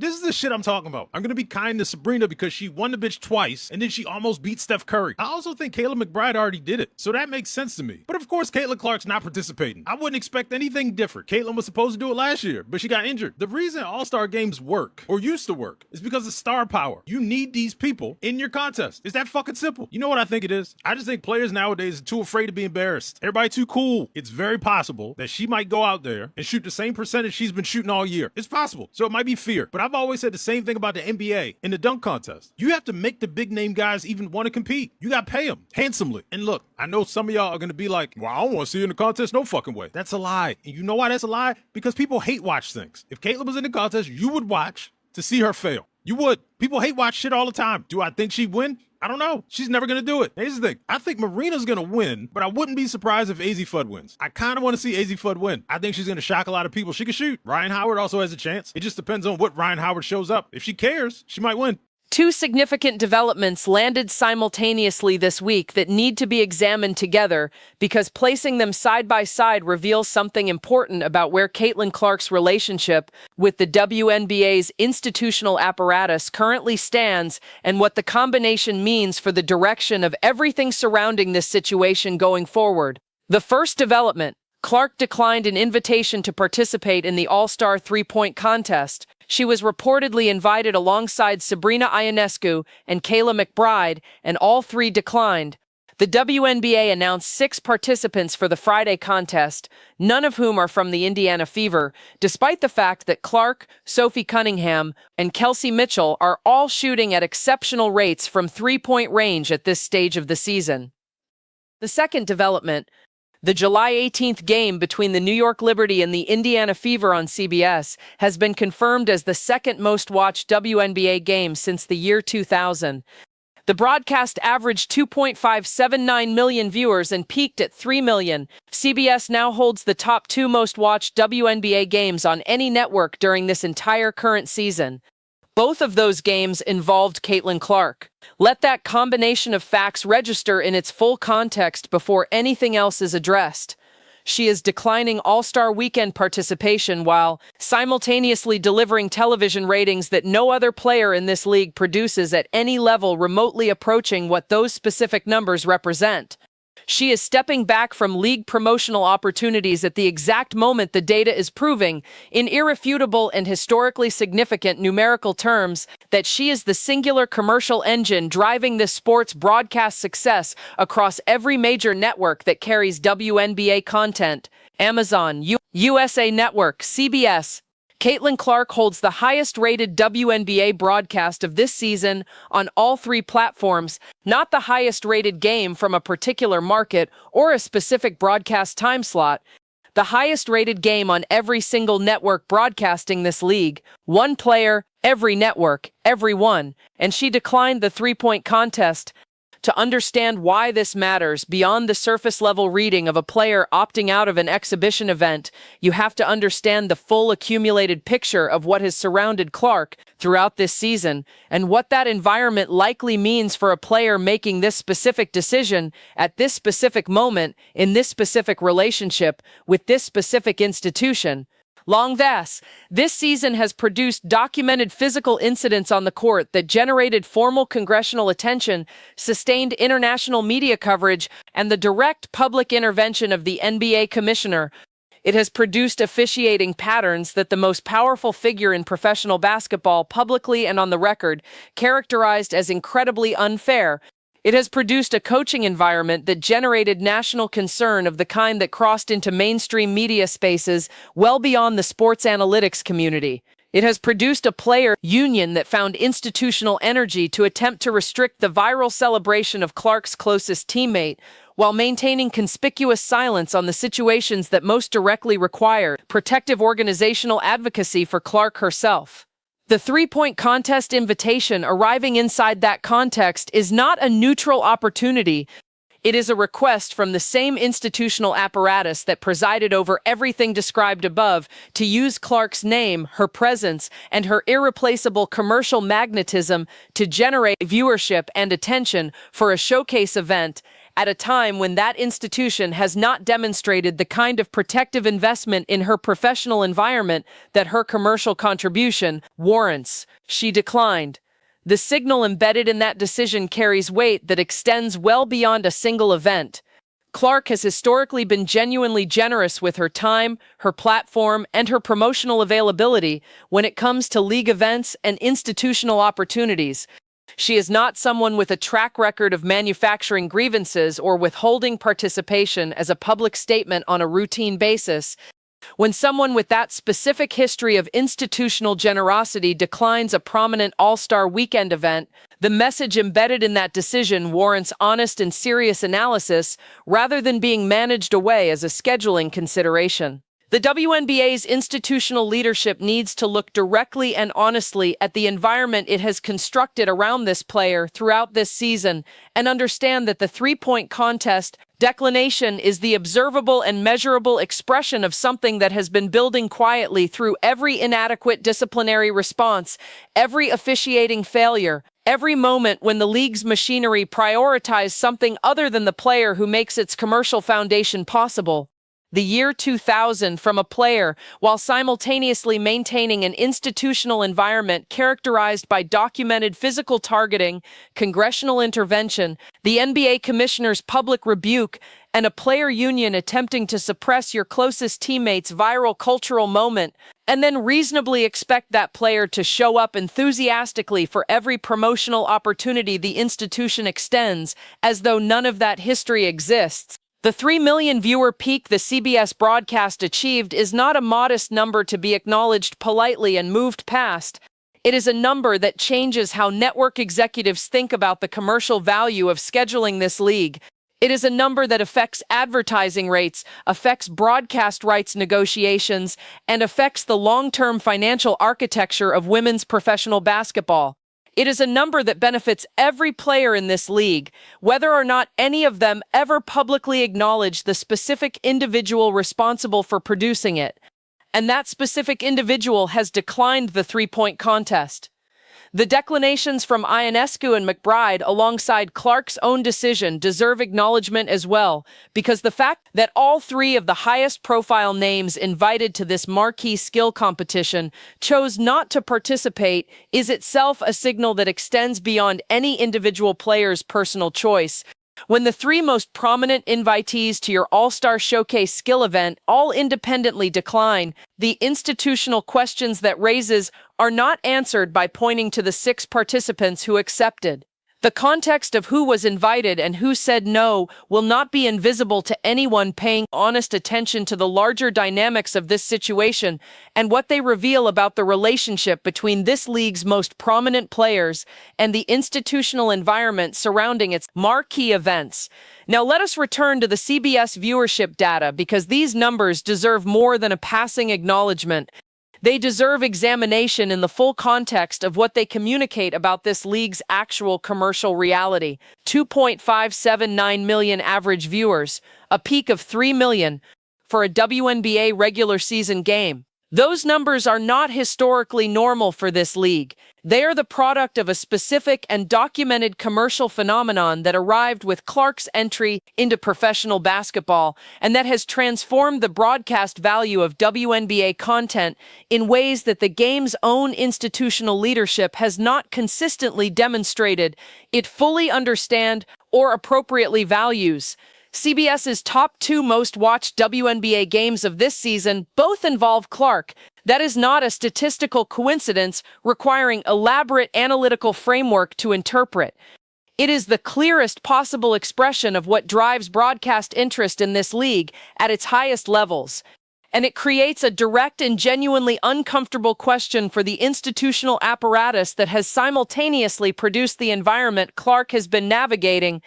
This is the shit I'm talking about. I'm gonna be kind to Sabrina because she won the bitch twice, and then she almost beat Steph Curry. I also think Kayla McBride already did it, so that makes sense to me. But of course, Caitlin Clark's not participating. I wouldn't expect anything different. Caitlin was supposed to do it last year, but she got injured. The reason All-Star games work, or used to work, is because of star power. You need these people in your contest. It's that fucking simple. You know what I think it is? I just think players nowadays are too afraid to be embarrassed. Everybody too cool. It's very possible that she might go out there and shoot the same percentage she's been shooting all year. It's possible. So it might be fear. But I've always said the same thing about the NBA in the dunk contest. You have to make the big name guys even want to compete. You got to pay them handsomely. And look, I know some of y'all are going to be like, well, I don't want to see you in the contest no fucking way. That's a lie. And you know why that's a lie? Because people hate watch things. If Caitlin was in the contest, you would watch to see her fail. You would. People hate watch shit all the time. Do I think she'd win? I don't know. She's never going to do it. Here's the thing. I think Marina's going to win, but I wouldn't be surprised if AZ Fudd wins. I kind of want to see AZ Fudd win. I think she's going to shock a lot of people. She can shoot. Ryan Howard also has a chance. It just depends on what Ryan Howard shows up. If she cares, she might win. Two significant developments landed simultaneously this week that need to be examined together because placing them side by side reveals something important about where Caitlin Clark's relationship with the WNBA's institutional apparatus currently stands and what the combination means for the direction of everything surrounding this situation going forward. The first development: Clark declined an invitation to participate in the All-Star three-point contest. She was reportedly invited alongside Sabrina Ionescu and Kayla McBride, and all three declined. The WNBA announced 6 participants for the Friday contest, none of whom are from the Indiana Fever, despite the fact that Clark, Sophie Cunningham, and Kelsey Mitchell are all shooting at exceptional rates from three-point range at this stage of the season. The second development: the July 18th game between the New York Liberty and the Indiana Fever on CBS has been confirmed as the second most watched WNBA game since the year 2000. The broadcast averaged 2.579 million viewers and peaked at 3 million. CBS now holds the top 2 most watched WNBA games on any network during this entire current season. Both of those games involved Caitlin Clark. Let that combination of facts register in its full context before anything else is addressed. She is declining All-Star Weekend participation while simultaneously delivering television ratings that no other player in this league produces at any level remotely approaching what those specific numbers represent. She is stepping back from league promotional opportunities at the exact moment the data is proving, in irrefutable and historically significant numerical terms, that she is the singular commercial engine driving this sport's broadcast success across every major network that carries WNBA content: Amazon, USA Network, CBS. Caitlin Clark holds the highest-rated WNBA broadcast of this season on all 3 platforms, not the highest-rated game from a particular market or a specific broadcast time slot. The highest-rated game on every single network broadcasting this league. One player, every network, every one. And she declined the three-point contest. To understand why this matters beyond the surface-level reading of a player opting out of an exhibition event, you have to understand the full accumulated picture of what has surrounded Clark throughout this season and what that environment likely means for a player making this specific decision at this specific moment in this specific relationship with this specific institution. This season has produced documented physical incidents on the court that generated formal congressional attention, sustained international media coverage, and the direct public intervention of the NBA commissioner. It has produced officiating patterns that the most powerful figure in professional basketball, publicly and on the record, characterized as incredibly unfair. It has produced a coaching environment that generated national concern of the kind that crossed into mainstream media spaces well beyond the sports analytics community. It has produced a player union that found institutional energy to attempt to restrict the viral celebration of Clark's closest teammate, while maintaining conspicuous silence on the situations that most directly require protective organizational advocacy for Clark herself. The three-point contest invitation arriving inside that context is not a neutral opportunity. It is a request from the same institutional apparatus that presided over everything described above to use Clark's name, her presence, and her irreplaceable commercial magnetism to generate viewership and attention for a showcase event at a time when that institution has not demonstrated the kind of protective investment in her professional environment that her commercial contribution warrants. She declined. The signal embedded in that decision carries weight that extends well beyond a single event. Clark has historically been genuinely generous with her time, her platform, and her promotional availability when it comes to league events and institutional opportunities. She is not someone with a track record of manufacturing grievances or withholding participation as a public statement on a routine basis. When someone with that specific history of institutional generosity declines a prominent All-Star Weekend event, the message embedded in that decision warrants honest and serious analysis rather than being managed away as a scheduling consideration. The WNBA's institutional leadership needs to look directly and honestly at the environment it has constructed around this player throughout this season and understand that the three-point contest declination is the observable and measurable expression of something that has been building quietly through every inadequate disciplinary response, every officiating failure, every moment when the league's machinery prioritized something other than the player who makes its commercial foundation possible. The year 2000 from a player, while simultaneously maintaining an institutional environment characterized by documented physical targeting, congressional intervention, the NBA commissioner's public rebuke, and a player union attempting to suppress your closest teammate's viral cultural moment, and then reasonably expect that player to show up enthusiastically for every promotional opportunity the institution extends, as though none of that history exists. The 3 million viewer peak the CBS broadcast achieved is not a modest number to be acknowledged politely and moved past. It is a number that changes how network executives think about the commercial value of scheduling this league. It is a number that affects advertising rates, affects broadcast rights negotiations, and affects the long-term financial architecture of women's professional basketball. It is a number that benefits every player in this league, whether or not any of them ever publicly acknowledge the specific individual responsible for producing it. And that specific individual has declined the three-point contest. The declinations from Ionescu and McBride alongside Clark's own decision deserve acknowledgement as well, because the fact that all three of the highest-profile names invited to this marquee skill competition chose not to participate is itself a signal that extends beyond any individual player's personal choice. When the three most prominent invitees to your All-Star Showcase skill event all independently decline, the institutional questions that raises are not answered by pointing to the 6 participants who accepted. The context of who was invited and who said no will not be invisible to anyone paying honest attention to the larger dynamics of this situation and what they reveal about the relationship between this league's most prominent players and the institutional environment surrounding its marquee events. Now let us return to the CBS viewership data because these numbers deserve more than a passing acknowledgement. They deserve examination in the full context of what they communicate about this league's actual commercial reality. 2.579 million average viewers, a peak of 3 million for a WNBA regular season game. Those numbers are not historically normal for this league. They are the product of a specific and documented commercial phenomenon that arrived with Clark's entry into professional basketball and that has transformed the broadcast value of WNBA content in ways that the game's own institutional leadership has not consistently demonstrated it fully understands or appropriately values. CBS's top 2 most watched WNBA games of this season both involve Clark. That is not a statistical coincidence requiring elaborate analytical framework to interpret. It is the clearest possible expression of what drives broadcast interest in this league at its highest levels. And it creates a direct and genuinely uncomfortable question for the institutional apparatus that has simultaneously produced the environment Clark has been navigating.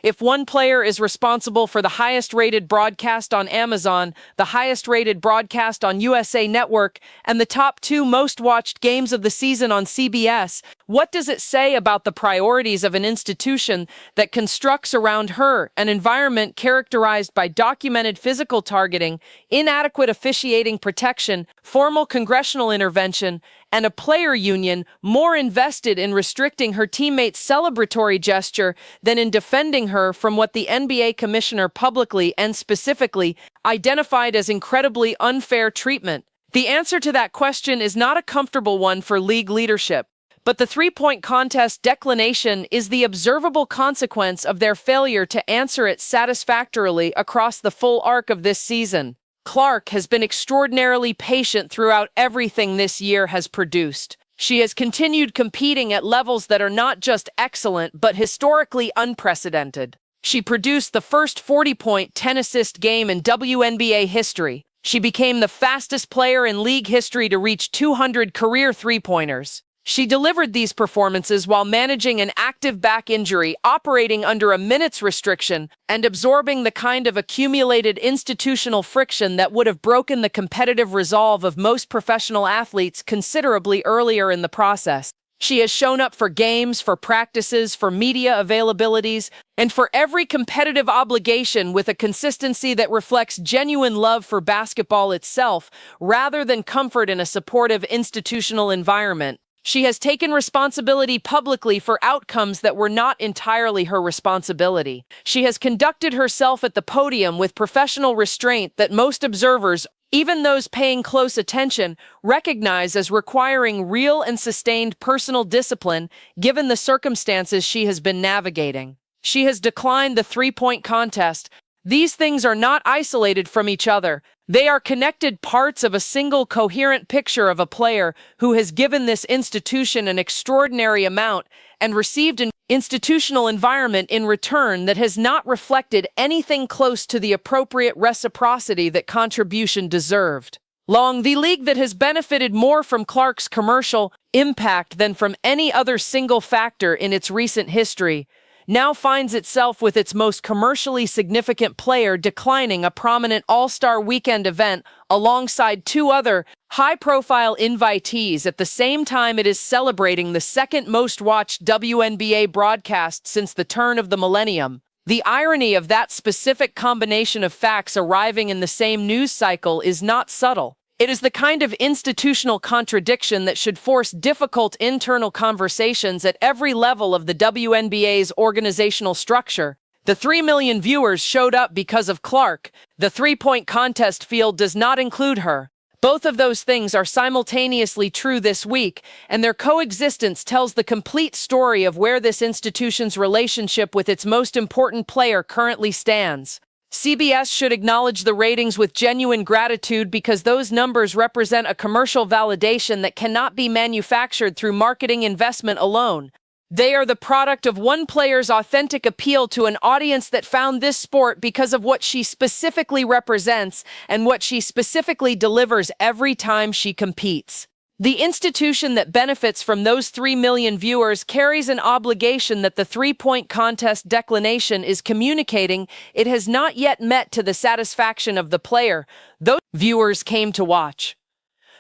If one player is responsible for the highest-rated broadcast on Amazon, the highest-rated broadcast on USA Network, and the top 2 most-watched games of the season on CBS, what does it say about the priorities of an institution that constructs around her an environment characterized by documented physical targeting, inadequate officiating protection, formal congressional intervention, and a player union more invested in restricting her teammates' celebratory gesture than in defending her from what the NBA commissioner publicly and specifically identified as incredibly unfair treatment. The answer to that question is not a comfortable one for league leadership, but the three-point contest declination is the observable consequence of their failure to answer it satisfactorily across the full arc of this season. Clark has been extraordinarily patient throughout everything this year has produced. She has continued competing at levels that are not just excellent, but historically unprecedented. She produced the first 40-point, 10-assist game in WNBA history. She became the fastest player in league history to reach 200 career three-pointers. She delivered these performances while managing an active back injury, operating under a minutes restriction, and absorbing the kind of accumulated institutional friction that would have broken the competitive resolve of most professional athletes considerably earlier in the process. She has shown up for games, for practices, for media availabilities, and for every competitive obligation with a consistency that reflects genuine love for basketball itself, rather than comfort in a supportive institutional environment. She has taken responsibility publicly for outcomes that were not entirely her responsibility. She has conducted herself at the podium with professional restraint that most observers, even those paying close attention, recognize as requiring real and sustained personal discipline given the circumstances she has been navigating. She has declined the three-point contest. These things are not isolated from each other. They are connected parts of a single coherent picture of a player who has given this institution an extraordinary amount and received an institutional environment in return that has not reflected anything close to the appropriate reciprocity that contribution deserved. The league that has benefited more from Clark's commercial impact than from any other single factor in its recent history, now finds itself with its most commercially significant player declining a prominent All-Star Weekend event alongside two other high-profile invitees at the same time it is celebrating the second most-watched WNBA broadcast since the turn of the millennium. The irony of that specific combination of facts arriving in the same news cycle is not subtle. It is the kind of institutional contradiction that should force difficult internal conversations at every level of the WNBA's organizational structure. The 3 million viewers showed up because of Clark. The three-point contest field does not include her. Both of those things are simultaneously true this week, and their coexistence tells the complete story of where this institution's relationship with its most important player currently stands. CBS should acknowledge the ratings with genuine gratitude because those numbers represent a commercial validation that cannot be manufactured through marketing investment alone. They are the product of one player's authentic appeal to an audience that found this sport because of what she specifically represents and what she specifically delivers every time she competes. The institution that benefits from those 3 million viewers carries an obligation that the three-point contest declination is communicating it has not yet met to the satisfaction of the player those viewers came to watch.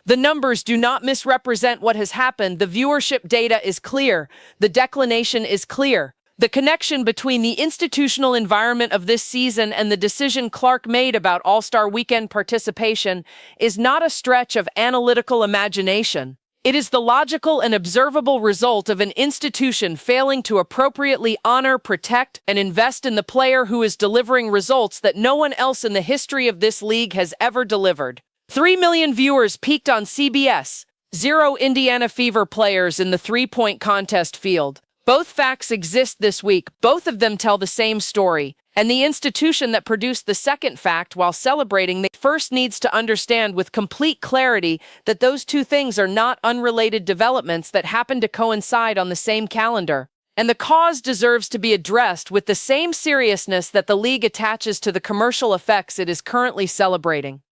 The numbers do not misrepresent what has happened. The viewership data is clear. The declination is clear. The connection between the institutional environment of this season and the decision Clark made about All-Star Weekend participation is not a stretch of analytical imagination. It is the logical and observable result of an institution failing to appropriately honor, protect, and invest in the player who is delivering results that no one else in the history of this league has ever delivered. 3 million viewers peaked on CBS. 0 Indiana Fever players in the three-point contest field. Both facts exist this week. Both of them tell the same story. And the institution that produced the second fact while celebrating the first needs to understand with complete clarity that those two things are not unrelated developments that happen to coincide on the same calendar. And the cause deserves to be addressed with the same seriousness that the league attaches to the commercial effects it is currently celebrating.